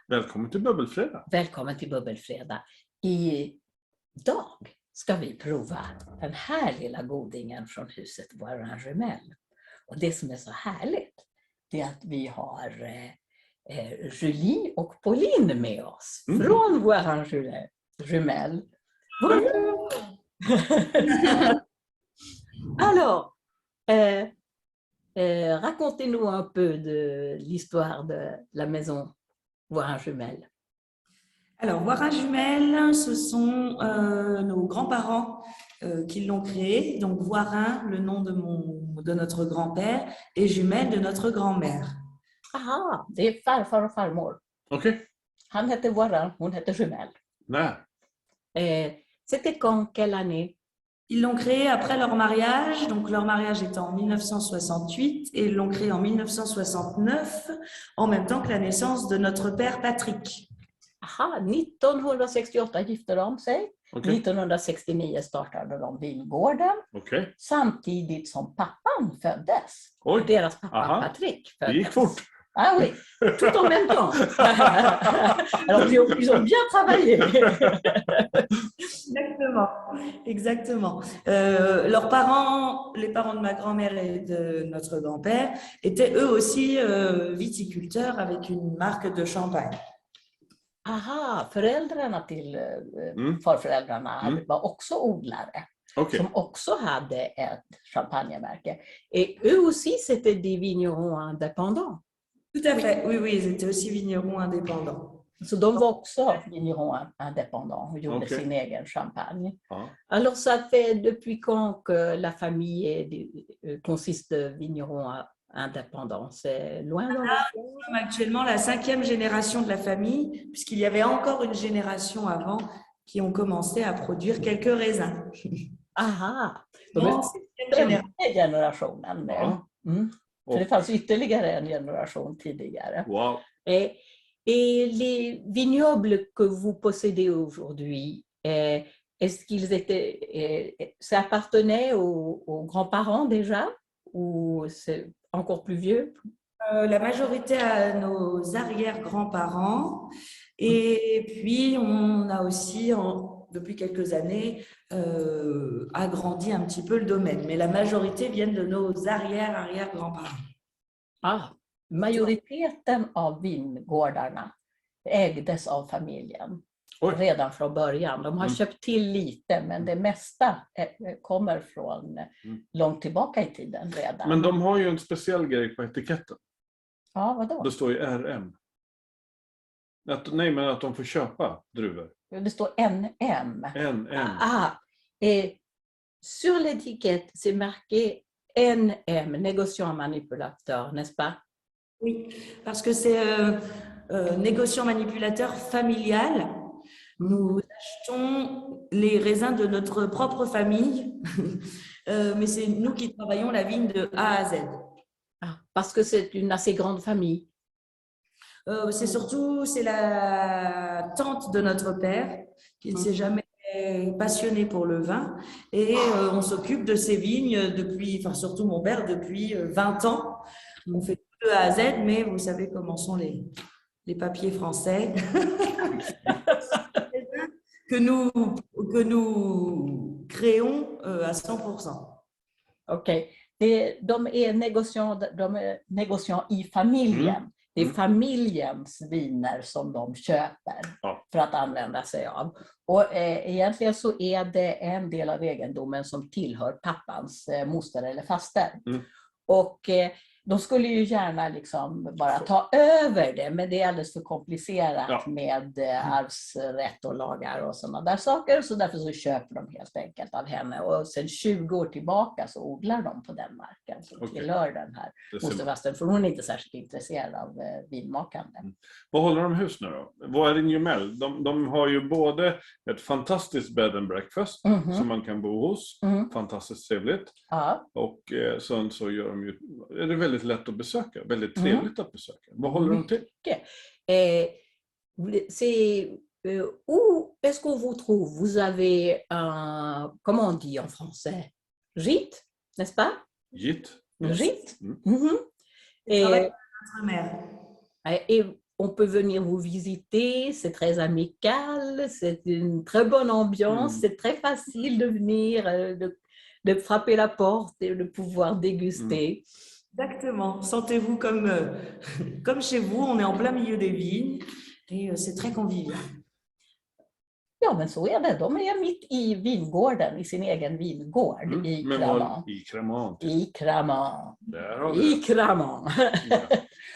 Välkommen till Bubbelfredag. Välkommen till Bubbelfredag. Idag ska vi prova den här lilla godingen från huset Voisin Jumel. Och det som är så härligt, det är att vi har Julie och Pauline med oss från Voisin Jumel. Alors, racontez-nous un peu de l'histoire de la maison Voisin Jumel. Alors, Voisin Jumel, ce sont nos grands-parents qui l'ont créé. Donc, Voisin, le nom de notre grand-père, et Jumel de notre grand-mère. Aha, det är farfar och farmor. Okej. Han hette Voisin, hon hette Jumel. När? C'était quand, quelle année? Ils l'ont créé après leur mariage. Donc, leur mariage était en 1968 et ils l'ont créé en 1969, en même temps que la naissance de notre père Patrick. Aha, 1968 gifte de sig. Okej. 1969 startade de vingården. Okej. Samtidigt som pappan föddes. Oj. Deras pappa Aha. Patrick Det föddes. gick fort. Ah oui, tout en même temps. Alors, ils ont bien travaillé. Exactement, exactement. Leurs parents, les parents de ma grand-mère et de notre grand-père, étaient eux aussi viticulteurs avec une marque de champagne. Aha, föräldrarna till farföräldrarna var också odlare. Okej. Som också hade ett champagnemärke. Et eux aussi, c'était des vignerons indépendants. Tout à fait, oui, ils étaient aussi vignerons indépendants. Så de var också vignerons indépendants och gjorde Okej. sin egen champagne. Ja. Alors, ça fait depuis quand que la famille consiste de vignerons indépendants? C'est loin dans le Nous sommes actuellement la 5e génération de la famille, puisqu'il y avait encore une génération avant qui ont commencé à produire quelques raisins. Aha, de Donc, är c'est une génération. femte generationen nu. Ja. Så det fanns ytterligare en generation tidigare. Wow. Et les vignobles que vous possédez aujourd'hui, est-ce qu'ils étaient, ça appartenait aux grands-parents déjà ou c'est encore plus vieux? La majorité à nos arrière-grands-parents. Et puis, on a aussi, depuis quelques années, agrandi un petit peu le domaine. Mais la majorité viennent de nos arrière-arrière-grands-parents. Ah, majoriteten av vingårdarna ägdes av familjen. Oj. Redan från början. De har köpt till lite, men det mesta kommer från långt tillbaka i tiden redan. Men de har ju en speciell grej på etiketten. Ja, vadå? Det står ju RM. Men att de får köpa druvor. Det står NM. NM. Sur l'étiquette, c'est marqué NM, négociant manipulateur, n'est-ce pas? Oui, parce que c'est négociant manipulateur familial. Nous achetons les raisins de notre propre famille, mais c'est nous qui travaillons la vigne de A à Z. Ah, parce que c'est une assez grande famille. C'est la tante de notre père qui ne s'est jamais passionnée pour le vin et on s'occupe de ces vignes depuis, enfin surtout mon père, depuis 20 ans. On fait tout de A à Z, mais vous savez comment sont les papiers français. que nous créons à 100%. Okej. De är negociant i familjen. Det är familjens viner som de köper för att använda sig av. Och egentligen så är det en del av egendomen som tillhör pappans moster eller faster. Och de skulle ju gärna liksom bara ta över det, men det är alldeles för komplicerat med arvsrätt och lagar och sådana där saker. Så därför så köper de helt enkelt av henne. Och sen 20 år tillbaka så odlar de på den marken som tillhör den här mosterfastern. För hon är inte särskilt intresserad av vinmakande. Vad håller de hus nu då? Voisin Jumel, de har ju både ett fantastiskt bed and breakfast som man kan bo hos. Fantastiskt trevligt. Ja. Och sen så gör de ju, är det väldigt lätt att besöka, väldigt trevligt att besöka. Vad håller de till? Où est-ce qu'on vous trouve? Vous avez un, comment on dit en français? Gîte, n'est-ce pas? Gîte. Gîte. Avec notre mère. Et on peut venir vous visiter, c'est très amical, c'est une très bonne ambiance, c'est très facile de venir, de frapper la porte et de pouvoir déguster. Exactement. Sentez-vous comme, comme chez vous, on est en plein milieu des vignes et c'est très convivial. Ja, men så är det. De är mitt i vingården, i sin egen vingård i Cramant. I Cramant. I Cramant. Där har I Cramant.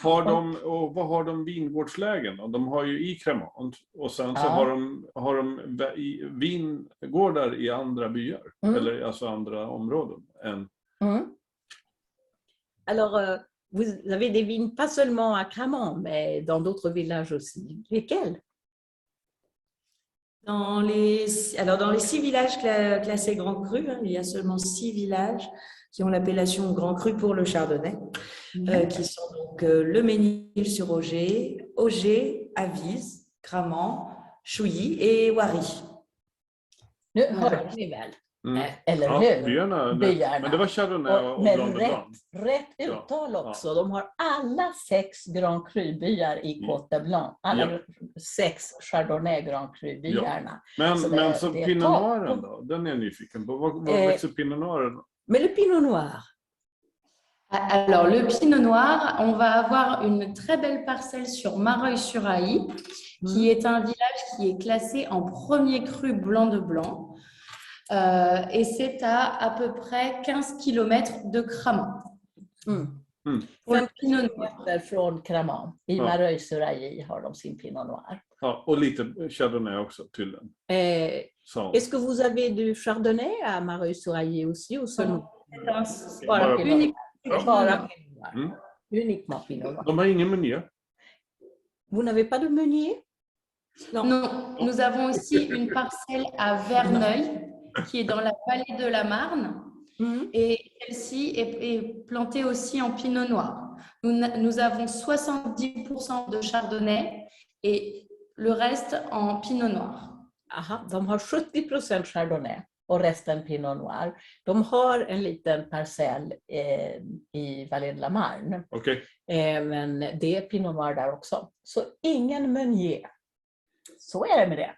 Ja. Och vad har de vingårdslägen då? De har ju i Cramant och sen så har de vingårdar i andra byar. Eller alltså andra områden än... Alors, vous avez des vignes pas seulement à Cramant, mais dans d'autres villages aussi. Lesquels? Dans les 6 villages classés Grand Cru, il y a seulement 6 villages qui ont l'appellation Grand Cru pour le Chardonnay, qui sont donc Le Mesnil-sur-Oger, Oger, Avise, Cramant, Chouilly et Wary. Nu hörde ni väl? Eller hur? Byarna. Men det var Chardonnay och Blanc de Blanc. Rätt uttal också. Ja. De har alla 6 Grand Cru-byar i Côte de Blanc. Alla 6 Chardonnay Grand Cru-byarna. Ja. Men så Pinot Noiren då? Den är jag nyfiken på. Vad växer Pinot Noiren? Mais le Pinot Noir? Alors, le Pinot Noir, on va avoir une très belle parcelle sur Mareuil-sur-Aï, qui est un village qui est classé en premier cru blanc de blanc. Et c'est à peu près 15 km de Cramant. Pour le Pinot Noir från Cramant. I Mareuil-sur-Aï har de sin Pinot Noir. Ja, och lite Chardonnay också tydligen. Est-ce que vous avez du Chardonnay à Mareuil-sur-Aï aussi ou seulement? Uniquement Pinot Noir. De har ingen Meunier. Vous n'avez pas de Meunier? Non, nous avons aussi une parcelle à Verneuil, qui est dans la vallée de la Marne. Et celle-ci est plantée aussi en Pinot Noir. Nous avons 70% de Chardonnay et le reste en Pinot Noir. Aha, de har 70% Chardonnay och resten Pinot Noir. De har en liten parcell i Vallée de la Marne. Okay. Men det är Pinot Noir där också. Så ingen Meunier. Så är det med det.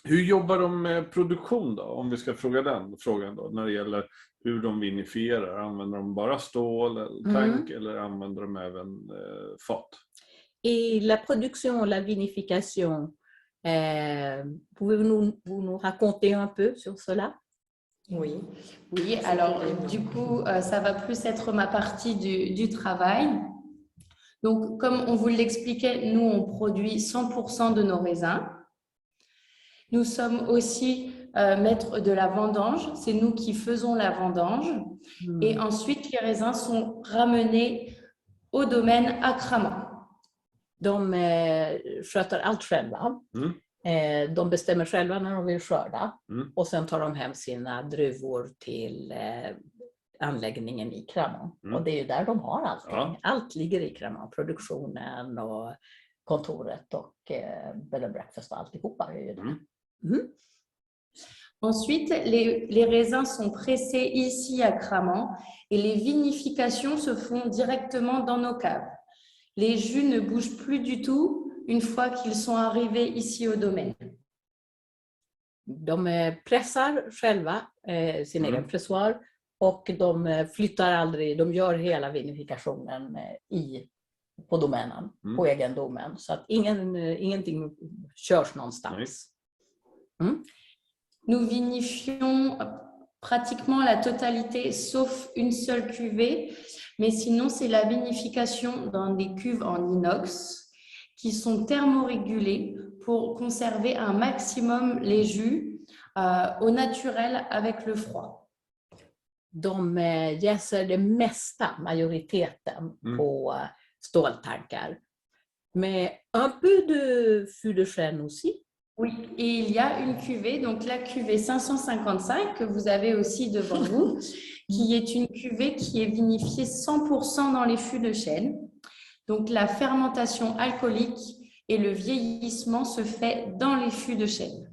Hur jobbar de med produktion då? Om vi ska fråga den frågan då. När det gäller hur de vinifierar. Använder de bara stål eller tank eller använder de även fat? Et la production, la vinification, pouvez-vous nous raconter un peu sur cela? Oui, alors du coup, ça va plus être ma partie du travail. Donc, comme on vous l'expliquait, nous, on produit 100% de nos raisins. Nous sommes aussi maîtres de la vendange. C'est nous qui faisons la vendange. Et ensuite, les raisins sont ramenés au domaine à Cramant. De sköter allt själva. De bestämmer själva när de vill skörda. Och sen tar de hem sina druvor till anläggningen i Cramant. Och det är ju där de har allting. Ja. Allt ligger i Cramant. Produktionen och kontoret och bed and breakfast och alltihopa är ju där. Ensuite, les raisins sont pressés ici à Cramant et les vinifications se font directement dans nos caves. Les jus ne bougent plus du tout une fois qu'ils sont arrivés ici au domaine. De pressar själva sin egen pressoir och de flyttar aldrig, de gör hela vinifikationen på domänen, på egendomen. Så att ingenting körs någonstans. Nous vinifions pratiquement la totalité sauf une seule cuvée, mais sinon c'est la vinification dans des cuves en inox qui sont thermorégulées pour conserver un maximum les jus au naturel avec le froid. De jäser det mesta, majoriteten, på ståltankar. Mais un peu de fût de chêne aussi. Oui, et il y a une cuvée, donc la cuvée 555 que vous avez aussi devant vous, qui est une cuvée qui est vinifiée 100% dans les fûts de chêne. Donc la fermentation alcoolique et le vieillissement se fait dans les fûts de chêne.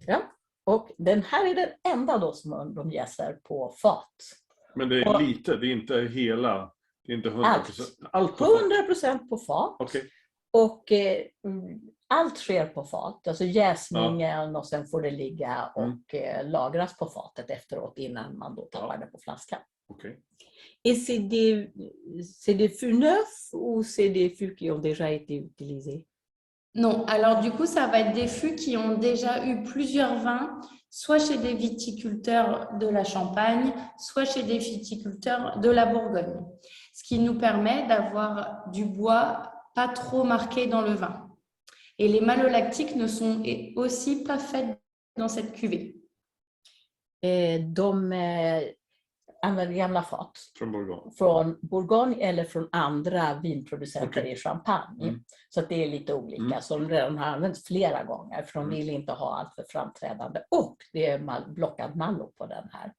Ja, och den här är den enda då som de jäser på fat. Men det är lite, det är inte hela, det är inte 100%. Allt 100% på fat. Okay. Och allt sker på fat, alltså jäsningen och sen får det ligga och lagras på fatet efteråt innan man då tappar det på flaskan. Okay. Et c'est des fûts neufs ou c'est des fûts qui ont déjà été utilisés? Non, alors du coup, ça va être des fûts qui ont déjà eu plusieurs vins, soit chez des viticulteurs de la Champagne, soit chez des viticulteurs de la Bourgogne. Ce qui nous permet d'avoir du bois pas trop marqué dans le vin. Et les malolactiques ne sont aussi pas faits dans cette cuvée. Använder gamla fat från Bourgogne eller från andra vinproducenter i Champagne. Så att det är lite olika. Som redan har använts flera gånger för de vill inte ha allt för framträdande. Och det är blockad Malo på den här.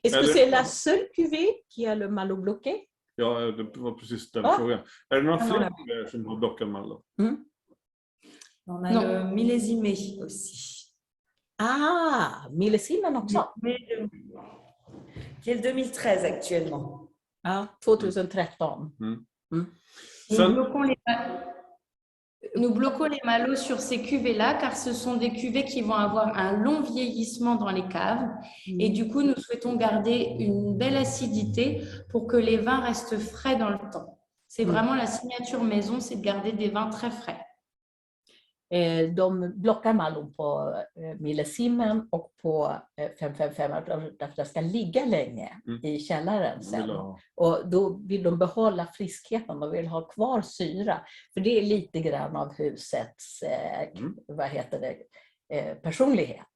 Est-ce que c'est la seule cuvée qui a le Malo bloqué? Ja, det var precis den frågan. Är det några fler som har blockad Malo? On a le millésimé aussi. Ah, millesimen också. Qui est le 2013 actuellement. Ja, 2013. Nous bloquons les malos sur ces cuvées-là car ce sont des cuvées qui vont avoir un long vieillissement dans les caves. Et du coup, nous souhaitons garder une belle acidité pour que les vins restent frais dans le temps. C'est vraiment la signature maison, c'est de garder des vins très frais. De blockar Malon på millesimen och på 555 därför att det ska ligga länge i källaren sen. Och då vill de behålla friskheten, de vill ha kvar syra. För det är lite grann av husets personlighet.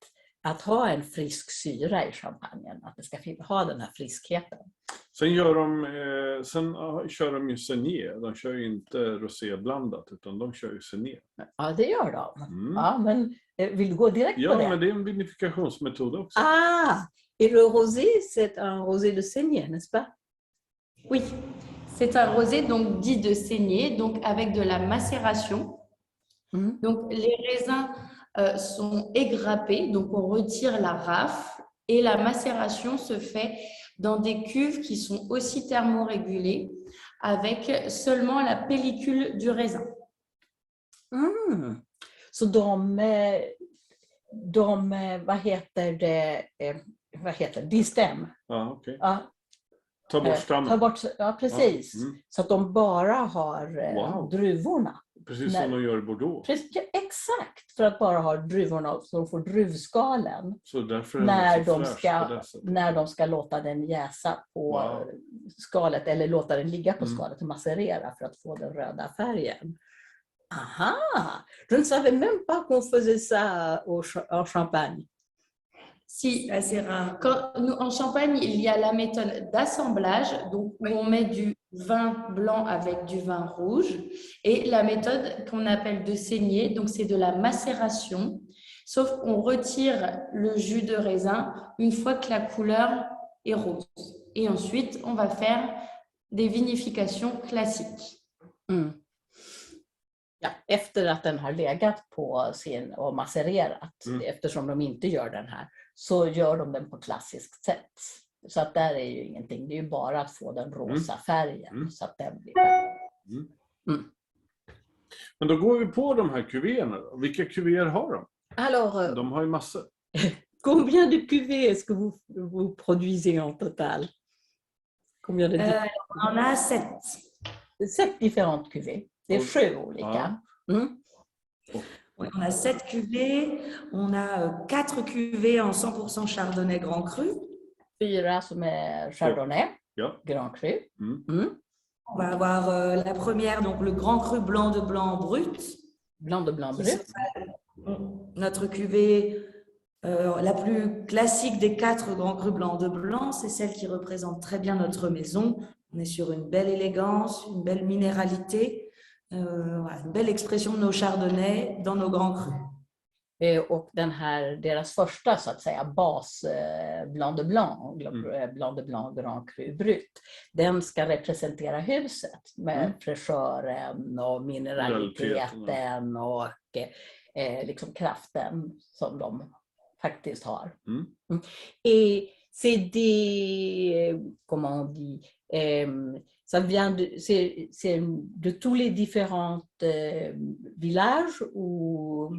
Att ha en frisk syra i champagnen, att det ska ha den här friskheten. Sen kör de ju Senier. De kör ju inte roséblandat utan de kör ju Senier. Ja, det gör de. Ja, men vill du gå direkt på det? Ja, men det är en vinifikationsmetod också. Et le rosé, c'est un rosé de Senier, n'est-ce pas? Oui, c'est un rosé donc dit de Senier, donc avec de la macération. Donc les raisins sont égrappés, donc on retire la rafle et la macération se fait dans des cuves qui sont aussi thermorégulées avec seulement la pellicule du raisin. Så vad heter det, distem. Ja, okej. Ta bort stammen. Ja, precis. Så att de bara har druvorna. Precis som de gör i Bordeaux. Precis, exakt, för att bara ha druvorna så de får druvskalen. Så därför när de ska låta den jäsa på skalet eller låta den ligga på skalet och macerera för att få den röda färgen. Aha! Je ne savais même pas qu'on faisait ça en Champagne. Si, en Champagne, il y a la méthode d'assemblage, donc où on met du vin blanc avec du vin rouge, et la méthode qu'on appelle de saignée, donc c'est de la macération, sauf qu'on retire le jus de raisin une fois que la couleur est rose. Et ensuite, on va faire des vinifications classiques. Ja, efter att den har legat på sin och macererat, eftersom de inte gör den här, så gör de den på klassiskt sätt. Så att där är ju ingenting, det är ju bara att få den rosa färgen så att den blir. Men då går vi på de här kuvéerna då. Vilka kuvéer har de? Alors, de har ju massor. Combien de cuvées est-ce que vous produisez en total? Combien de on a 7 différentes cuvées. Det är 7 olika. On a 7 cuvées, on a 4 cuvées en 100% Chardonnay Grand Cru. 4 som är Chardonnay Grand Cru. On va avoir la première, donc le Grand Cru Blanc de Blanc Brut. Blanc de Blanc Brut. Notre cuvée la plus classique des 4 Grands Crus Blanc de Blanc, c'est celle qui représente très bien notre maison. On est sur une belle élégance, une belle minéralité. Une belle expression de nos chardonnays dans nos grands crus. Och den här, deras första så att säga bas Blanc de Blanc, Blanc de Blanc Grand Cru Brut, den ska representera huset med fräschören och mineraliteten och liksom kraften som de faktiskt har. Et c'est des, comment on dit, Ça vient c'est de tous les différents villages ou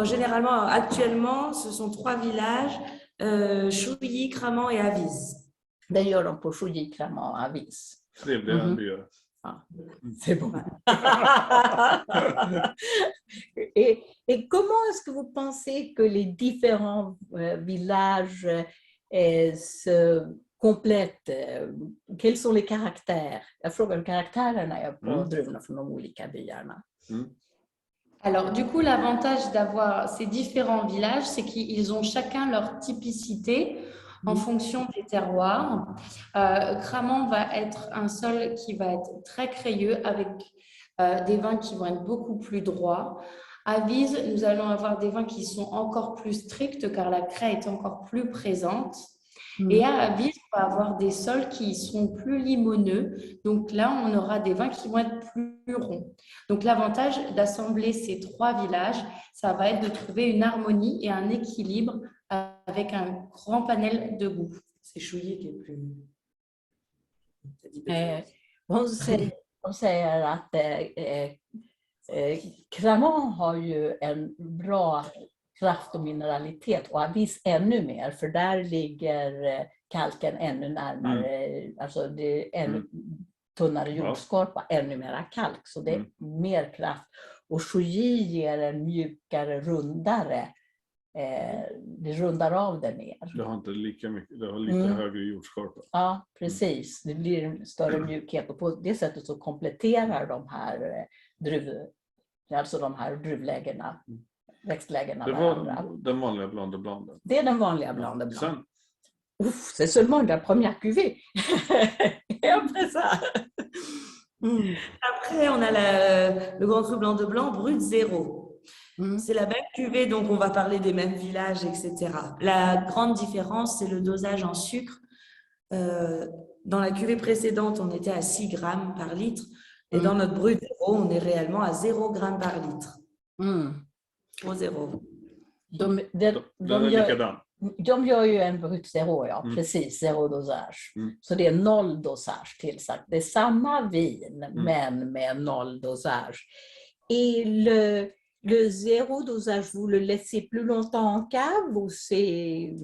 Généralement, actuellement, ce sont 3 villages, Chouilly, Cramant et Avise. Det gör de på Chouilly, Cramant och Avise. Trevliga byar. Ah, c'est bon. Et comment est-ce que vous pensez que les différents villages se complètent? Quels sont les caractères? Jag frågar om karaktärerna på druvorna från de olika byarna. Alors, du coup, l'avantage d'avoir ces différents villages, c'est qu'ils ont chacun leur typicité en fonction des terroirs. Cramant va être un sol qui va être très crayeux avec des vins qui vont être beaucoup plus droits. À Vise, nous allons avoir des vins qui sont encore plus stricts car la craie est encore plus présente. Et à Avise, on va avoir des sols qui sont plus limoneux. Donc là, on aura des vins qui vont être plus ronds. Donc l'avantage d'assembler ces 3 villages, ça va être de trouver une harmonie et un équilibre avec un grand panel de goût. C'est Chouilly qui est plus... Hon säger att Cramant har ju en bra kraft och mineralitet och Avise ännu mer, för där ligger kalken ännu närmare, alltså det är ännu tunnare jordskorpa, ännu mera kalk, så det är mer kraft. Och Chouilly ger en mjukare, rundare, det rundar av det mer. Det har inte lika mycket, det har lite högre jordskorpa. Ja, precis. Det blir en större mjukhet och på det sättet så kompletterar de här druvlägena, växtlägena varandra. Den vanliga Blanc de Blanc. Det är den vanliga Blanc de Blanc. Ouf, c'est seulement la première cuvée. Et après ça. Après, on a le Grand Cru Blanc de Blanc brut 0. C'est la même cuvée, donc on va parler des mêmes villages, etc. La grande différence, c'est le dosage en sucre. Dans la cuvée précédente, on était à 6 grammes par litre. Et dans notre brut 0, on est réellement à 0 grammes par litre. Au 0. De gör ju en brut zero, ja, precis, zero dosage. Så det är 0 dosage tillsagt. Det är samma vin, men med 0 dosage. Et le zéro dosage, vous le laissez plus longtemps en cave ou c'est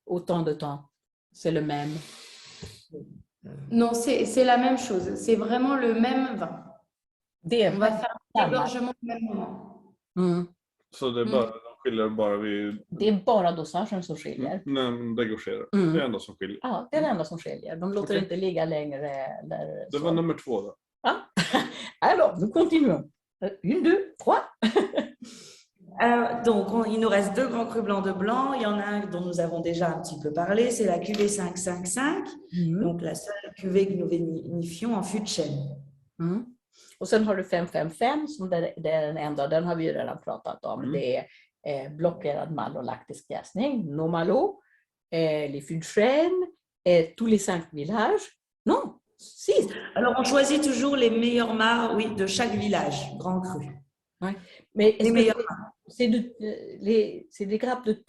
autant de temps? C'est le même? Non, c'est la même chose. C'est vraiment le même vin. On va faire un dégorgement au même moment. Så det är bara, de skiljer bara vid... Det är bara dosagen som skiljer. Nej, det gorgerar. Det är det enda som skiljer. Ja, det är det enda som skiljer. De låter inte ligga längre. Det var nummer 2 då. Ja. Alors, nous continuons. 1, 2, 3. Donc, il nous reste 2 grands crus blancs de blanc. Il y en a un dont nous avons déjà un petit peu parlé, c'est la cuvée 555. Donc, la seule cuvée que nous vinifions en fût de chêne. Och sen har du 555 som det är den enda, den har vi ju redan pratat om. Det är blockerad malolaktisk jäsning, Nomalo, les fûts de chêne, tous les 5 villages. Non, 6. Alors, on choisit toujours les meilleurs mares, oui, de chaque village, grand cru. Ouais. Mais les meilleurs c'est des grappes de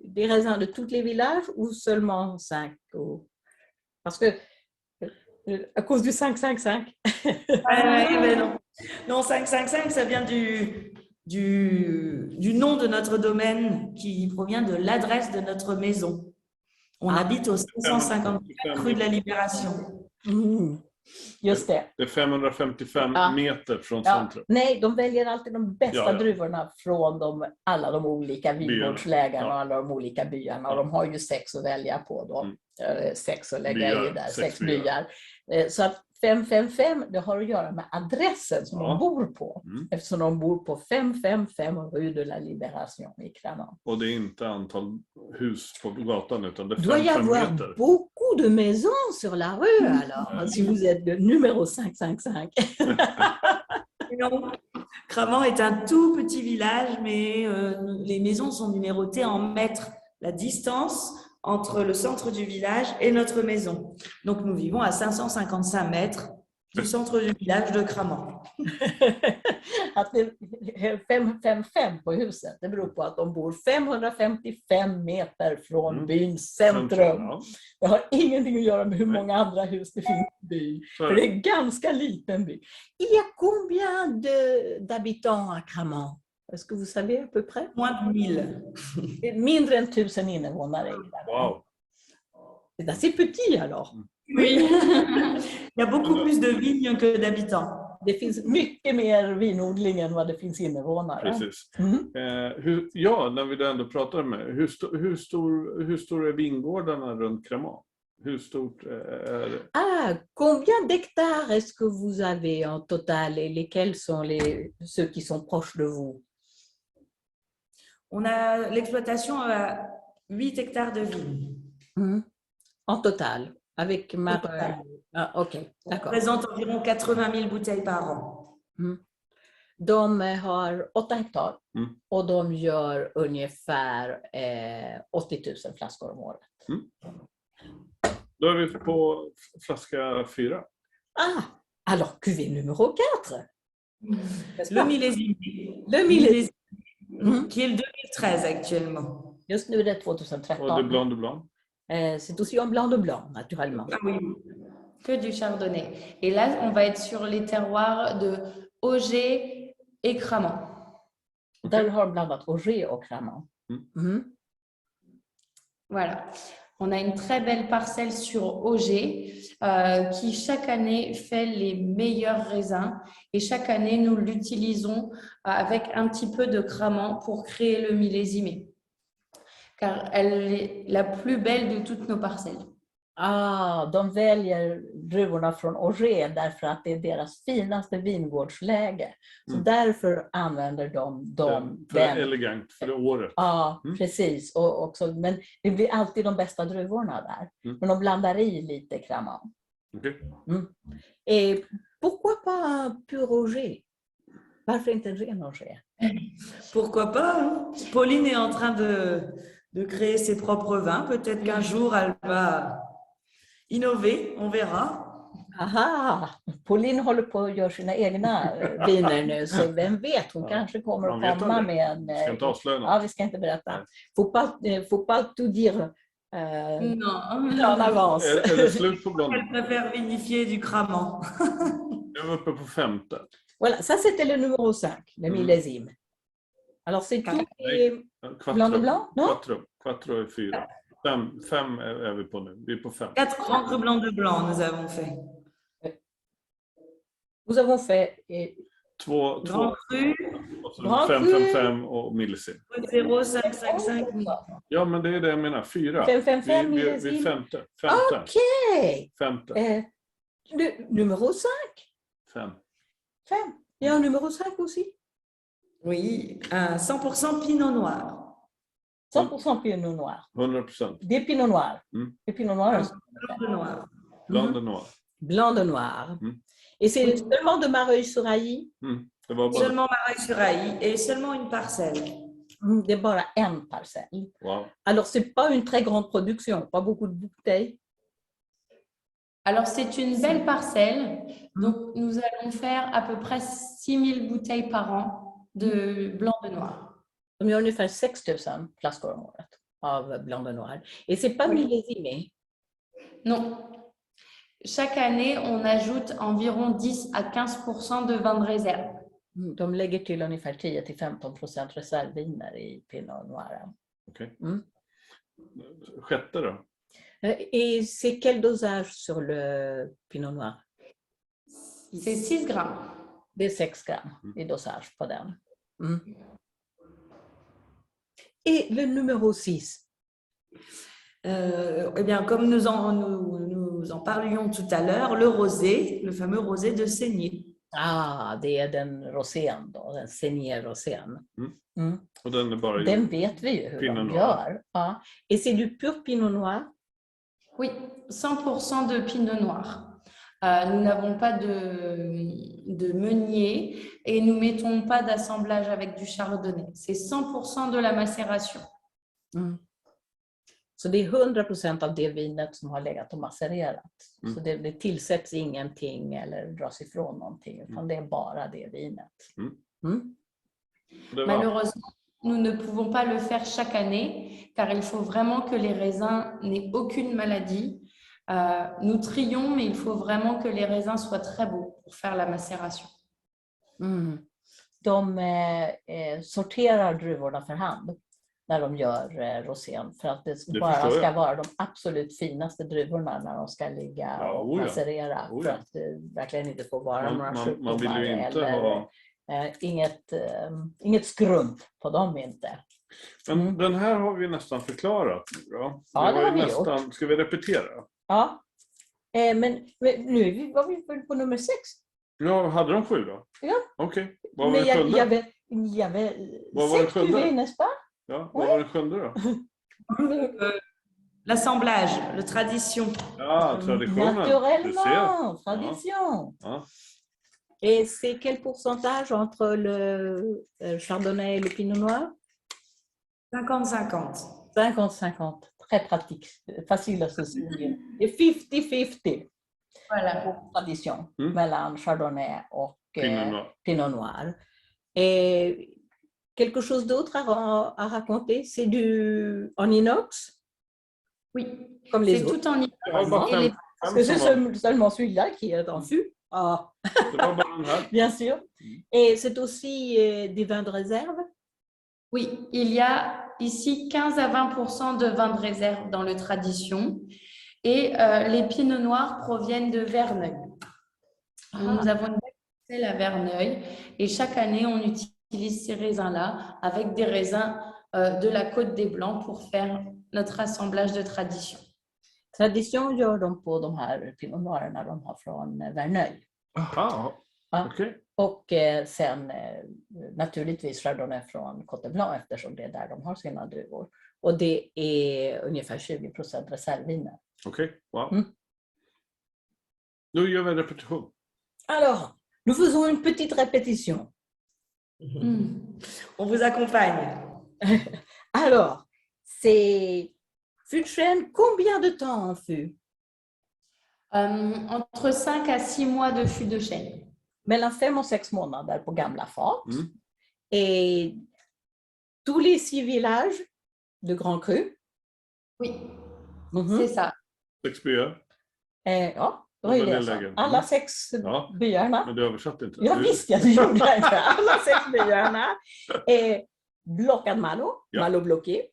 des raisins de tous les villages ou seulement 5? Parce que à cause du 555. Mais non. Non, 555, ça vient du nom de notre domaine qui provient de l'adresse de notre maison. On habite au 554 rue de la Libération. Just det. Det är 555 meter från centrum. Nej, de väljer alltid de bästa druvorna från alla de olika vingårdslägarna och alla de olika byarna. Och de har ju 6 att välja på då. 6 att lägga i där, 6 byar. Så att 555, det har att göra med adressen som de bor på. Eftersom de bor på 555 rue de la Libération i Cramant. Och det är inte antal hus på gatan utan det är 5 meter. Il doit y avoir beaucoup de maisons sur la rue alors, si vous êtes le numéro 555. Non, Cramant est un tout petit village, mais les maisons sont numérotées en mètres. La distance entre le centre du village et notre maison. Donc, nous vivons à 555 mètres du centre du village de Cramant. Att det är 555 på huset, det beror på att de bor 555 meter från byns centrum. Ja. Det har ingenting att göra med hur många andra hus det finns i byn. För det är en ganska liten by. Il y a combien d'habitants à Cramant? Est-ce que vous savez à peu près? Moins de 1000. Det är mindre än 1000 invånare i det. Wow. C'est assez petit alors. Oui. Il y a beaucoup plus de vignes que d'habitants. Det finns mycket mer vinodling än vad det finns invånare. Precis. När vi ändå pratar med, hur stor är vingårdarna runt Cramant? Hur stort är det? Combien d'hectares est-ce que vous avez en total et lesquels sont ceux qui sont proches de vous? On a l'exploitation à 8 hectares de vignes. En total, avec ma... ok, On d'accord. représente environ 80 000 bouteilles par an. De har 8 hektar och de gör ungefär 80 000 flaskor om året. Då är vi på flaska 4. Alors cuvée numéro 4. Le millésime. Le millésime. Qui est le 2013 actuellement. Just nu är det 2013. Och det är Blanc de Blanc. C'est aussi un blanc de blanc, naturellement. Ah oui. Que du chardonnay. Et là, on va être sur les terroirs de Auger et Cramant. Där har blandat Auger och Cramant. Voilà. On a une très belle parcelle sur Auger qui chaque année fait les meilleurs raisins et chaque année nous l'utilisons avec un petit peu de Cramant pour créer le millésimé car elle est la plus belle de toutes nos parcelles. De väljer druvorna från Auger därför att det är deras finaste vingårdsläge. Så därför använder de dem. För det är elegant, för det året. Ja, precis. Och också, men det blir alltid de bästa druvorna där. Men de blandar i lite Cramant. Okay. Et pourquoi pas pur Auger? Varför inte ren Auger? Pourquoi pas? Pauline est en train de créer ses propres vins. Peut-être qu'un jour, elle va innover, on verra. Pauline håller på att göra sina egna viner nu, så vem vet, hon kanske kommer att komma med en... vi ska inte berätta. Faut pas tout dire en avance. Är det slut på Blanc? Elle préfère vinifier du Cramant. Jag är uppe på 5:e. Voilà, ça c'était le numéro 5, le millésime. Alors c'est tout Blanc de Blanc, non? Quattro är 4. 5 är vi på nu. Vi är på 5. 4 encres blancs de blanc nous avons fait. Nous avons fait 2 Grand Cru, 555 och millésim. 0555. Ja, men det är det jag menar. 4. 555 vi är millésim. femte. Okej. Femte. Numéro 5. 5. Il y a un numéro 5 aussi. Oui, un 100% Pinot Noir. 100% Pinot Noir. 100%. Det är Pinot Noir. Det är Pinot Noir. Blanc de Noir. Blanc de Noir. Blanc de Noir. Et c'est seulement de Mareuil-sur-Ailly? Det var bara... Seulement Mareuil-sur-Ailly et seulement une parcelle. Det är bara en parcelle. Wow. Alors, c'est pas une très grande production, pas beaucoup de bouteilles. Alors, c'est une belle parcelle. Donc, nous allons faire à peu près 6000 bouteilles par an de blanc de noir. De gör ungefär 6 000 flaskor om året av blanc de noir. Et c'est pas millésimé? Non. Chaque année, on ajoute environ 10 à 15% de vin de réserve. De lägger till ungefär 10-15% reservviner i Pinot Noir. Okej. Sjätte då? Et c'est quel dosage sur le Pinot Noir? C'est 6 grammes. Det är 6 gram i dosage på den. Et le numéro 6? Eh bien, comme nous en parlions tout à l'heure, le rosé, le fameux rosé de Saignée. Det är den rosén då, den Saignée-rosén. Och den är bara den vet vi ju hur Pinot de gör. Et c'est du pur Pinot Noir? Oui, 100% de Pinot Noir. Nous n'avons pas de meunier et nous ne mettons pas d'assemblage avec du chardonnay. C'est 100% de la macération. Så det är 100% av det vinet som har legat och masserat. Så det tillsätts ingenting eller dras ifrån någonting, utan det är bara det vinet. Malheureusement, nous ne pouvons pas le faire chaque année car il faut vraiment que les raisins n'aient aucune maladie. Nous trions, mais il faut vraiment que les raisins soient très beaux pour faire la macération. De sorterar druvorna för hand när de gör rosén, för att det bara ska vara de absolut finaste druvorna när de ska ligga och masserera, för att det verkligen inte får vara några sjukdomar. Man vill ju inte ha... Inget skrump på dem inte. Men den här har vi nästan förklarat. Ja, det har vi gjort. Ska vi repetera? Ja, men nu var vi på nummer 6. Ja, hade de 7 då? Ja. Okej. Vad var det sjunde? Vad var det sjunde? Ja, vad var det sjunde då? L'assemblage, la tradition. Ja, traditionen. Naturellement, tradition. Ja. Et c'est quel pourcentage entre le chardonnay et le pinot noir? 50-50. 50-50. Très pratique, facile à se souvenir. Et 50-50. Voilà. Tradition mellan chardonnay och pinot noir. Et quelque chose d'autre à raconter? C'est en inox? Oui, comme les c'est autres. Tout en inox. Parce que c'est seulement celui-là qui est en fût. Ah. Bien sûr. Et c'est aussi des vins de réserve? Oui, il y a ici 15 à 20% de vins de réserve dans le tradition. Et les pinots noirs proviennent de Verneuil. Nous avons une parcelle à Verneuil et chaque année, on utilise ces raisins-là avec des raisins de la Côte des Blancs pour faire notre assemblage de tradition. Tradition gör de på de här pinot noirerna de har från Verneuil. Aha, okej. Och sen naturligtvis chardonnay från Côte Blanc, eftersom det är där de har sina druvor. Och det är ungefär 20% reservviner. Okej, wow. Nu gör vi en repetition. Alors, nous faisons une petite répétition. On vous accompagne. Alors, c'est fût de chêne, combien de temps en fût? Entre 5 à 6 mois de fût de chêne. Mellan 5 och 6 månader på gamla fat. Et tous les 6 villages de Grand Cru? Oui, c'est ça. 6 byar? Ja, det var ju det så. Alla 6 byarna. Men du översatte inte. Ja, visst, jag gjorde inte. Alla 6 byarna. Blockad malo, malo bloqué.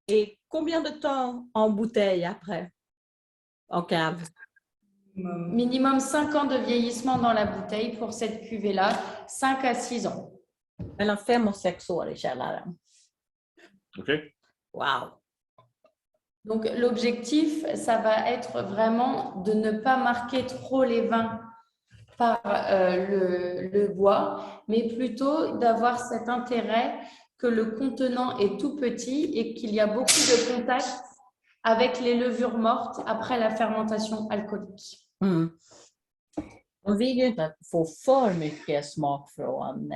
Et combien de temps en bouteille après? En cave? Minimum 5 ans de vieillissement dans la bouteille pour cette cuvée-là, 5 à 6 ans. Mellan 5 och 6 år i källaren. Okej. Wow. Donc l'objectif, ça va être vraiment de ne pas marquer trop les vins par le bois, mais plutôt d'avoir cet intérêt que le contenant est tout petit et qu'il y a beaucoup de contact avec les levures mortes après la fermentation alcoolique. De vill ju inte få för mycket smak från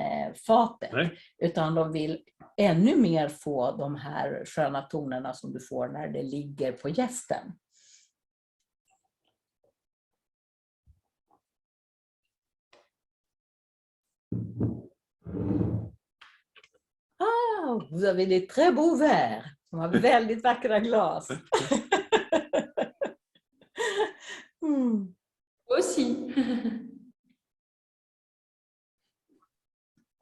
fatet. Nej. Utan de vill ännu mer få de här sköna tonerna som du får när det ligger på jästen. Ah, vous avez des très beaux verres. De har väldigt vackra glas. Aussi.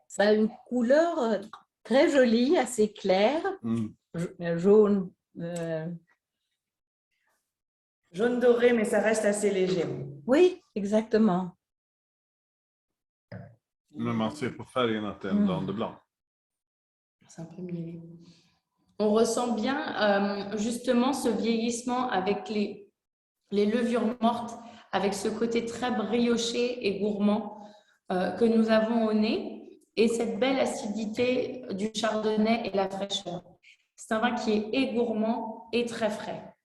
Ça a une couleur très jolie, assez claire, jaune. Jaune doré, mais ça reste assez léger. Oui, exactement. Men man ser på färgen att det är en blanc de blanc. C'est un peu miellé. On ressent bien justement ce vieillissement avec les levures mortes, avec ce côté très brioché et gourmand que nous avons au nez et cette belle acidité du chardonnay et la fraîcheur. C'est un vin qui est et gourmand et très frais.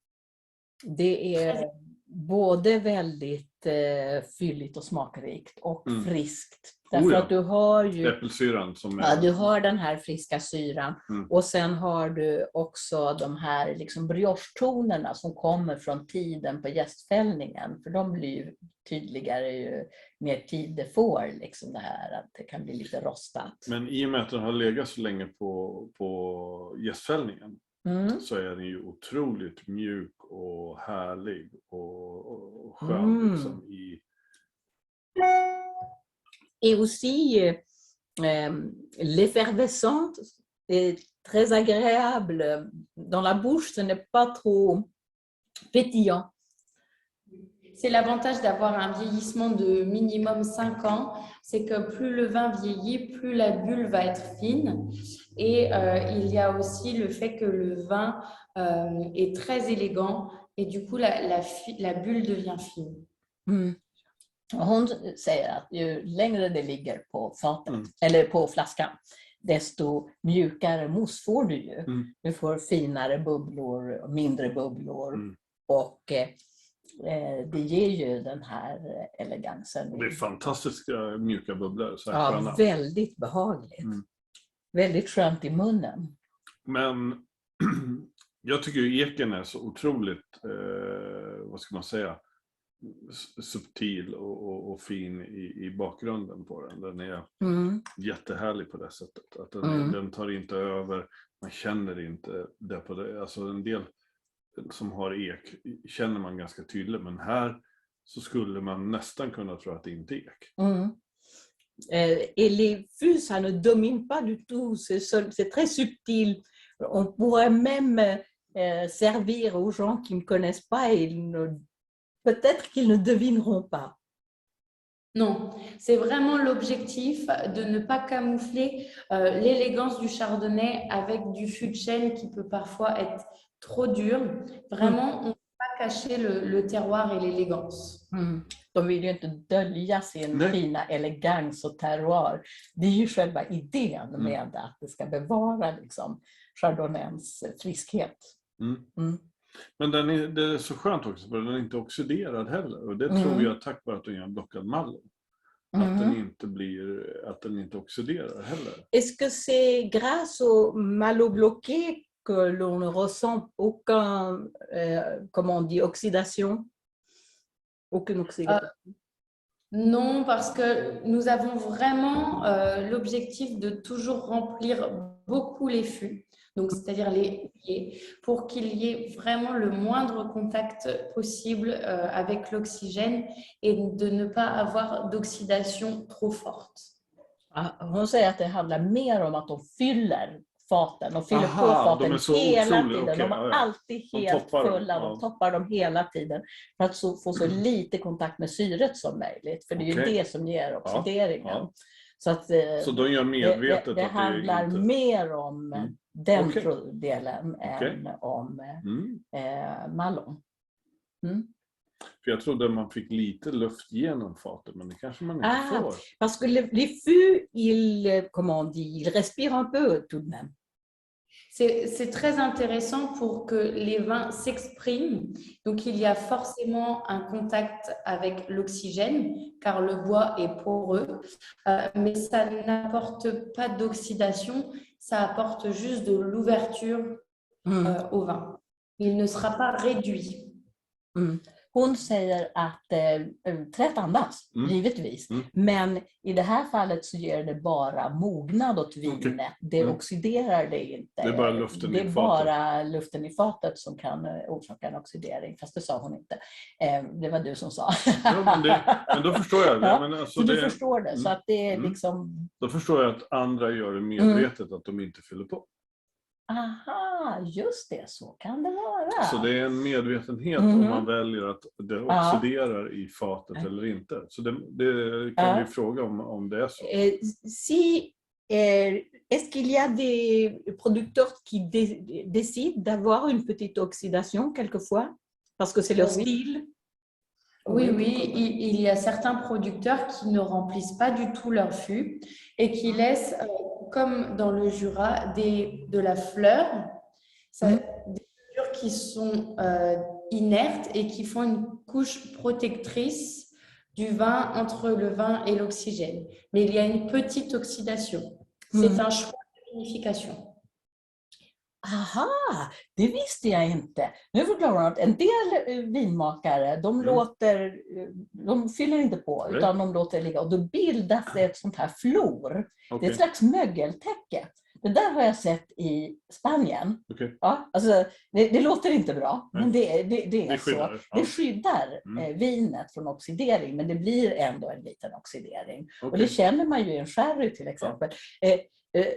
Det är både väldigt fylligt och smakrikt och Mm. friskt. Därför att du har ju Äppelsyran som är... ja, du har den här friska syran Mm. och sen har du också de här liksom brioche-tonerna som kommer från tiden på jästfällningen. För de blir ju tydligare ju mer tid det får, liksom det här att det kan bli lite rostat. Men i och med att den har legat så länge på jästfällningen så är den ju otroligt mjuk och härlig och skön liksom i... Et aussi, l'effervescente est très agréable dans la bouche, ce n'est pas trop pétillant. C'est l'avantage d'avoir un vieillissement de minimum 5 ans, c'est que plus le vin vieillit, plus la bulle va être fine. Et il y a aussi le fait que le vin est très élégant et du coup la bulle devient fine. Hon säger att ju längre det ligger på fatet, eller på flaskan, desto mjukare mousse får du ju. Du får finare bubblor, mindre bubblor och det ger ju den här elegansen. Det är fantastiska mjuka bubblor. Så här ja, sköna. Väldigt behagligt. Väldigt skönt i munnen. Men jag tycker ju eken är så otroligt, vad ska man säga, subtil och fin i bakgrunden på den. Den är jättehärlig på det sättet. Att den tar inte över, man känner inte det på det. Alltså en del som har ek känner man ganska tydligt, men här så skulle man nästan kunna tro att det inte är ek. Et les fûts, ça ne domine pas du tout, c'est très subtil. On pourrait même servir aux gens qui ne connaissent pas et peut-être qu'ils ne devineront pas. Non, c'est vraiment l'objectif de ne pas camoufler l'élégance du chardonnay avec du fût de chêne qui peut parfois être trop dur. Vraiment, on ne peut pas cacher le terroir et l'élégance. De vill ju inte dölja sin fina elegans och terroir. Det är ju själva idén med att det ska bevara liksom chardonnayns friskhet. Men det är så skönt också, för den är inte oxiderad heller. Och det tror jag tack vare att den är blockad malm. Att den inte oxiderar heller. Est-ce que c'est grâce au malo bloqué que l'on ne ressent aucun, comment on dit, oxydation? Aucune oxydation? Non, parce que nous avons vraiment l'objectif de toujours remplir beaucoup les fûts. Donc, c'est-à-dire les houillers, pour qu'il y ait vraiment le moindre contact possible avec l'oxygène et de ne pas avoir d'oxydation trop forte. Hon säger att det handlar mer om att de fyller faten och fyller på faten hela tiden. De är alltid helt fulla, de toppar dem hela tiden för att få så lite kontakt med syret som möjligt. För det är ju det som ger oxideringen. Så de gör medvetet det att handlar inte... mer om den delen än om mallon. För jag trodde man fick lite luft genom fatet, men det kanske man inte får. Parce que les fûts, ils respirent un peu tout de même. C'est très intéressant pour que les vins s'expriment. Donc, il y a forcément un contact avec l'oxygène, car le bois est poreux, mais ça n'apporte pas d'oxydation, ça apporte juste de l'ouverture au vin. Il ne sera pas réduit. Hon säger att trätt andas, givetvis. Men i det här fallet så ger det bara mognad åt vinet. Det oxiderar det inte. Det är bara luften det är i fatet. bara luften i fatet som kan orsaka en oxidering. Fast det sa hon inte. Det var du som sa. Ja, men då förstår jag det. Men alltså så du förstår det. Så att det är liksom... Då förstår jag att andra gör det medvetet att de inte fyller på. Aha, just det, så kan det vara. Så det är en medvetenhet om man väljer att det oxiderar i fatet eller inte. Så det kan vi fråga om det är så. Est-ce qu'il y a des producteurs qui décident d'avoir une petite oxydation quelquefois? Parce que c'est leur style? Oui, il y a certains producteurs qui ne remplissent pas du tout leur fût et qui laissent, comme dans le Jura, de la fleur, des fleurs qui sont inertes et qui font une couche protectrice du vin entre le vin et l'oxygène. Mais il y a une petite oxydation. C'est un choix de vinification. Aha, det visste jag inte. Nu förklarar jag att en del vinmakare, de fyller inte på, utan de låter ligga. Och då bildas det ett sånt här flor. Det är ett slags mögeltäcke. Det där har jag sett i Spanien. Ja, alltså, det låter inte bra, men det är skyddar, så. Det skyddar vinet från oxidering, men det blir ändå en liten oxidering. Och det känner man ju i en sherry till exempel.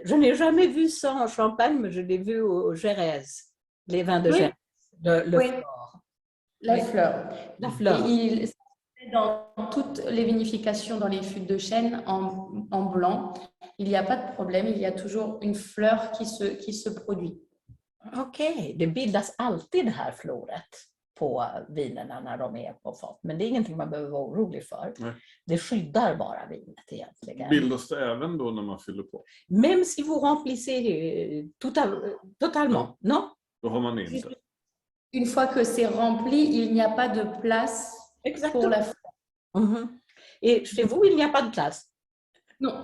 Je n'ai jamais vu ça en Champagne, mais je l'ai vu au Jerez, les vins de Jerez, La fleur. La fleur. Dans toutes les vinifications, dans les fûts de chêne en blanc, il n'y a pas de problème, il y a toujours une fleur qui se produit. Okej, det bildas alltid det här floret på vinerna när de är på fat. Men det är ingenting man behöver vara orolig för. Nej. Det skyddar bara vinet egentligen. Bildas det även då när man fyller på? Même si vous remplissez totalement, non? Då har man inte. Une fois que c'est rempli, il n'y a pas de place pour la fleur. Et chez vous, il n'y a pas de place? Non.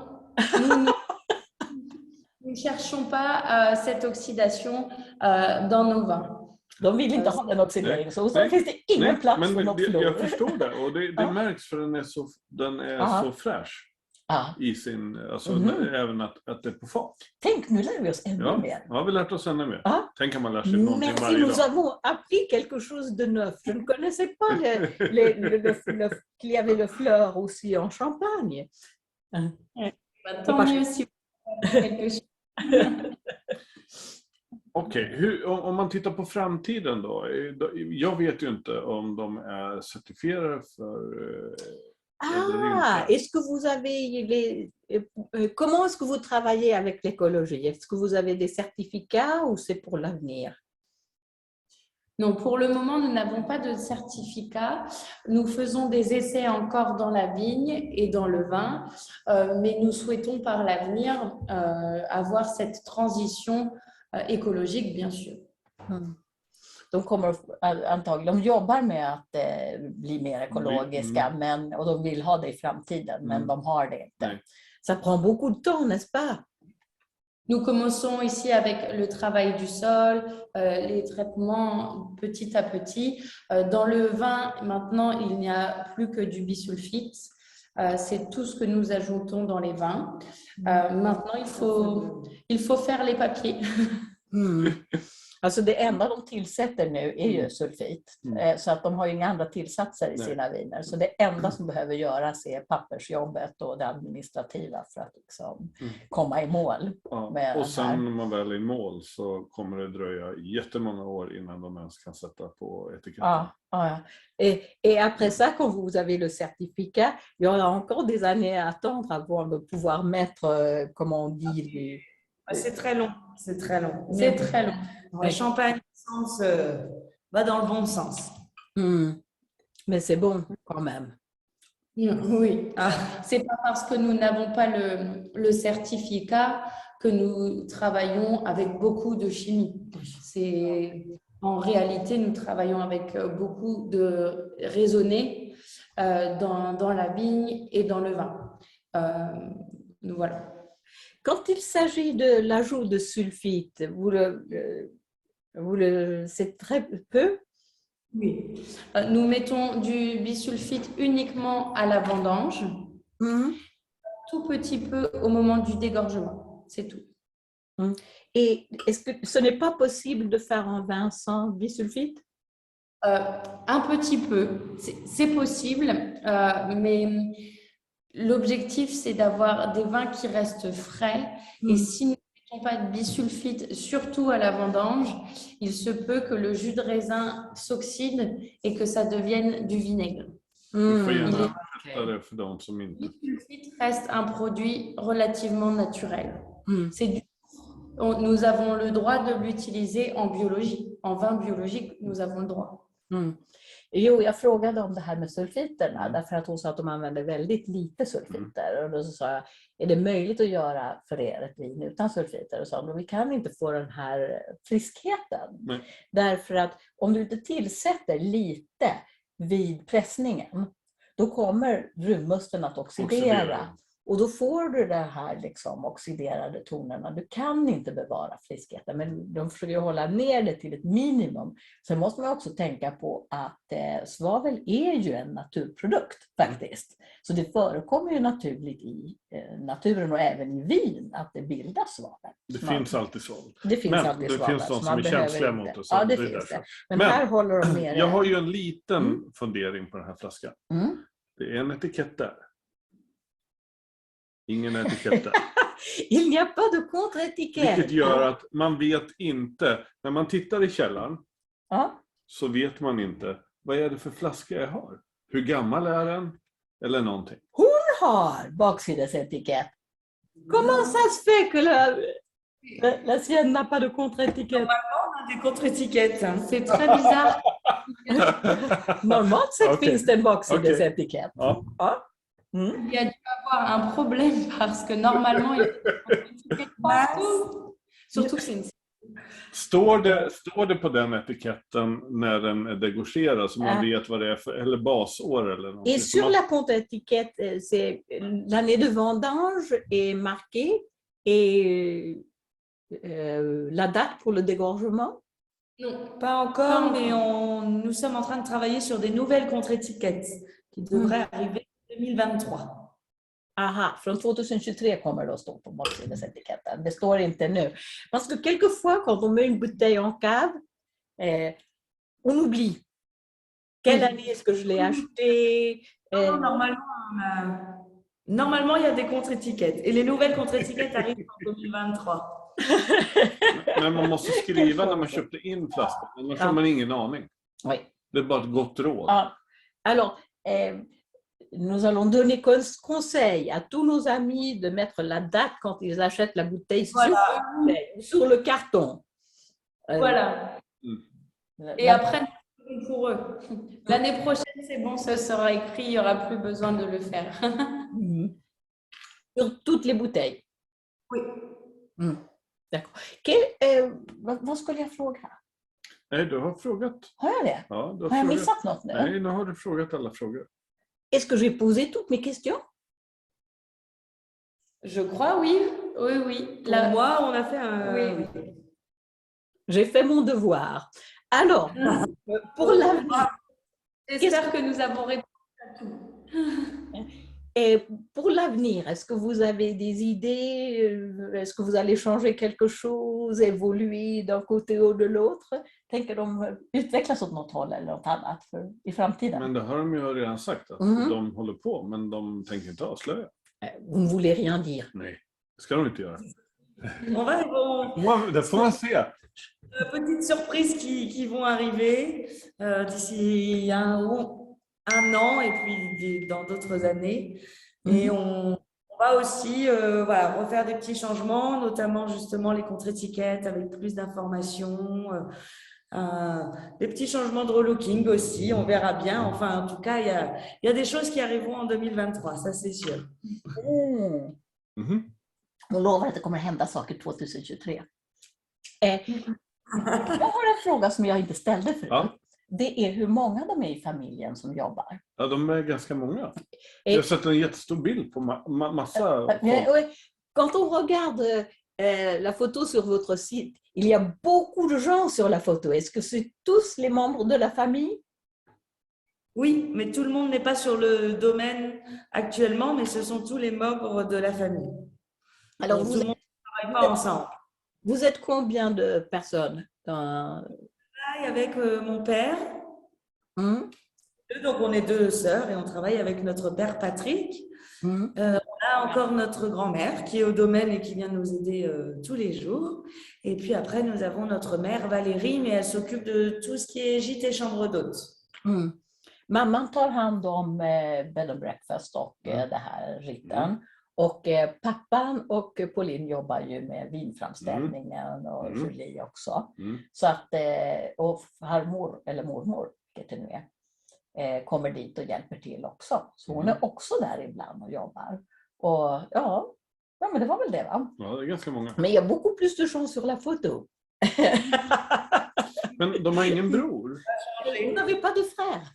Nous ne cherchons pas cette oxydation dans nos vins. De vill inte ha den oxideringen, så finns det ingen plats för något flor. Jag förstår det, och det märks för den är så fräsch i sin, alltså även att det är på fat. Tänk, nu lär vi oss ännu mer. Ja, vi har lärt oss ännu mer. Tänk om man lär sig någonting Merci, varje dag. nous avons appris quelque chose de neuf. Je ne connaissais pas qu'il y avait le fleur aussi en Champagne. Tant mieux si vous avez quelque chose. Okej, om man tittar på framtiden då. Jag vet ju inte om de är certifierade för... Est-ce que vous avez comment est-ce que vous travaillez avec l'écologie? Est-ce que vous avez des certificats ou c'est pour l'avenir? Non, pour le moment, nous n'avons pas de certificat. Nous faisons des essais encore dans la vigne et dans le vin, mais nous souhaitons par l'avenir avoir cette transition écologique, bien sûr. De kommer antagligen, de jobbar med att bli mer ekologiska, och de vill ha det i framtiden, men de har det inte. Ça prend beaucoup de temps, n'est-ce pas? Nous commençons ici avec le travail du sol, les traitements petit à petit. Dans le vin, maintenant, il n'y a plus que du bisulfite. C'est tout ce que nous ajoutons dans les vins. Maintenant, il faut faire les papiers. Alltså det enda de tillsätter nu är ju sulfit. Så att de har ju inga andra tillsatser i sina viner. Så det enda som behöver göras är pappersjobbet och det administrativa för att liksom komma i mål. Med och sen när man väl är i mål så kommer det dröja jättemånga år innan de ens kan sätta på etiketten. Et après ça, quand vous avez le certificat, il y aura encore des années à attendre avant de pouvoir mettre, comment on dit, c'est très long. C'est très long. C'est très long. Le champagne va dans le bon sens. Mais c'est bon quand même. Oui. C'est pas parce que nous n'avons pas le certificat que nous travaillons avec beaucoup de chimie. En réalité, nous travaillons avec beaucoup de raisonné dans la vigne et dans le vin. Nous voilà. Quand il s'agit de l'ajout de sulfite, vous le c'est très peu? Oui. Nous mettons du bisulfite uniquement à la vendange, tout petit peu au moment du dégorgement, c'est tout. Et est-ce que ce n'est pas possible de faire un vin sans bisulfite? Un petit peu, c'est possible, mais l'objectif, c'est d'avoir des vins qui restent frais. Et si nous ne mettons pas de bisulfite, surtout à la vendange, il se peut que le jus de raisin s'oxyde et que ça devienne du vinaigre. Le bisulfite reste un produit relativement naturel. Nous avons le droit de l'utiliser en biologie. En vin biologique, nous avons le droit. Jo, jag frågade om det här med sulfiterna därför att hon sa att de använder väldigt lite sulfiter. Och då sa jag, är det möjligt att göra för er ett vin utan sulfiter? Och sa hon, vi kan inte få den här friskheten. Nej. Därför att om du inte tillsätter lite vid pressningen, då kommer brunmusten att oxidera. Och då får du det här liksom oxiderade tonerna. Du kan inte bevara friskheten, men de försöker hålla ner det till ett minimum. Sen måste man också tänka på att svavel är ju en naturprodukt faktiskt. Så det förekommer ju naturligt i naturen och även i vin att det bildas svavel. Det finns alltid svavel. Det finns men alltid det svavel. finns de som är känsliga mot det. Ja, det finns det. Men här håller de ner. Jag har ju en liten fundering på den här flaskan. Mm. Det är en etikett där. Ingen etikett där. Il n'y a pas de contre-étiquette. Vilket gör att man vet inte, när man tittar i källaren så vet man inte, vad är det för flaska jag har? Hur gammal är den? Eller någonting. Hon har baksidesetikett. Comment ça se fait que la sienne n'a pas de contre-étiquette? Normalement, on a des contre-étiquettes. C'est très bizarre. Normalt sett finns det en baksidesetikett. Ja. Ja. Mm. Il y a dû avoir un problème parce que normalement, il y a des étiquettes partout. Surtout que c'est une... Står det på den etiketten när den är degorgerad så man vet vad det är för, eller basår eller något? Et sur la contre-étiquette, c'est l'année de vendange est marquée et la date pour le dégorgement? Non, pas encore, mais nous sommes en train de travailler sur des nouvelles contre-étiquettes qui devraient arriver en 2023. Aha, från 2023 kommer det att stå på baksidetiketten. Det står inte nu. Parce que quelquefois, quand on met une bouteille en cave, on oublie. Quelle année est-ce que je l'ai acheté? Normalement, il y a des contre-étiquettes. Et les nouvelles contre-étiquettes arrivent en 2023. Men man måste skriva när man köpte in flaskan. Annars har man ingen aning. Oui. Det är bara ett gott råd. Alors, nous allons donner conseil à tous nos amis de mettre la date quand ils achètent la bouteille sur le carton. Voilà. Et après, pour eux. L'année prochaine, c'est bon, ça sera écrit, il n'y aura plus besoin de le faire. Sur toutes les bouteilles? Oui. D'accord. Vad skulle jag fråga? Nej, du har frågat. Har jag det? Ja, du har jag missat något nu? Nej, nu har du frågat alla frågor. Est-ce que j'ai posé toutes mes questions? Je crois, oui. Oui. Pour moi, on a fait un... Oui. J'ai fait mon devoir. Alors, pour l'avenir... J'espère que nous avons répondu à tout. Et pour l'avenir, est-ce que vous avez des idées? Est-ce que vous allez changer quelque chose, évoluer d'un côté ou de l'autre? Tänker de utvecklas åt något håll eller något annat i framtiden? Men det har de ju redan sagt att de håller på, men de tänker inte avslöja. Vous ne voulez rien dire. Nej, det ska de inte göra. Det får man se. Petites surprises qui vont arriver d'ici un an et puis dans d'autres années. Et on va aussi refaire des petits changements, notamment justement les contre-étiquettes avec plus d'informations, des petits changements de relooking aussi, on verra bien. Enfin, en tout cas, il y a des choses qui arriveront en 2023, ça c'est sûr. Hon lovar att det kommer hända saker 2023. Jag har en fråga som jag inte ställde förut. Ja. Det är hur många de är i familjen som jobbar. Ja, de är ganska många. Jag har sett en jättestor bild på massa folk. Quand on regarde la photo sur votre site, il y a beaucoup de gens sur la photo. Est-ce que c'est tous les membres de la famille? Oui, mais tout le monde n'est pas sur le domaine actuellement, mais ce sont tous les membres de la famille. Alors, tout le monde ne travaille pas ensemble. Vous êtes combien de personnes avec mon père. Donc, on est 2 sœurs et on travaille avec notre père Patrick. On a encore notre grand-mère qui est au domaine et qui vient nous aider tous les jours. Et puis après, nous avons notre mère Valérie, mais elle s'occupe de tout ce qui est gîte et chambre d'hôte. Mamman tar hand om bed and breakfast och det här gitten. Och pappan och Pauline jobbar ju med vinframställningen och Julie också. Så att, och farmor eller mormor, det nu är, kommer dit och hjälper till också. Så hon är också där ibland och jobbar. Och ja, men det var väl det va? Ja, det är ganska många. Men il y a beaucoup plus de gens sur la photo. Men de har ingen bror? Vous n'avez pas de frère?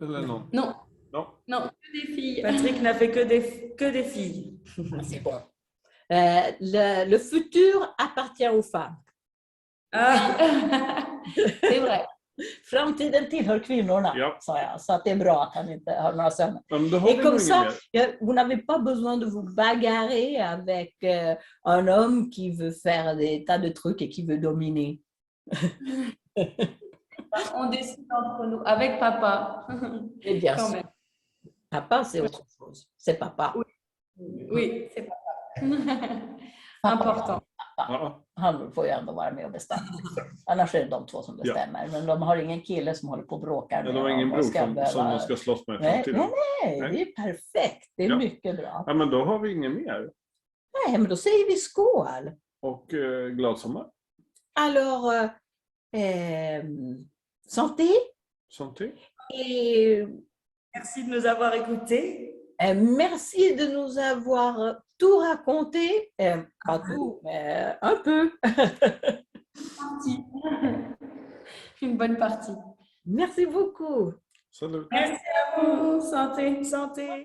Eller någon? Non. Non. Non, que des filles. Patrick n'a fait que des filles. C'est bon. Le futur appartient aux femmes. C'est vrai. Framtiden tillhör kvinnorna, Ja. sa jag. Så att det är bra att han inte har några söner. Men då har Et vi comme nog inget ça, mer. vous n'avez pas besoin de vous bagarrer avec un homme qui veut faire des tas de trucs et qui veut dominer. On décide entre nous, avec papa. Et bien Quand sûr. même. Papa, c'est autre chose. C'est papa. Oui, c'est papa. Important. Ja. Han får ju ändå vara med och bestämma. Annars är det de två som bestämmer. Men de har ingen kille som håller på och bråkar Ja, med de har ingen dem bror och ska som de ska slåss med i Nej, framtiden. nej, det är perfekt. Det är Ja. mycket bra. Ja, men då har vi inget mer. Nej, men då säger vi skål. Och glad sommar. Alors, santé Santé. et Merci de nous avoir écoutés. merci de nous avoir tout raconté. Pas tout, mais un peu. Partie. Une bonne partie. Merci beaucoup. Salut. Merci à vous. Santé, santé.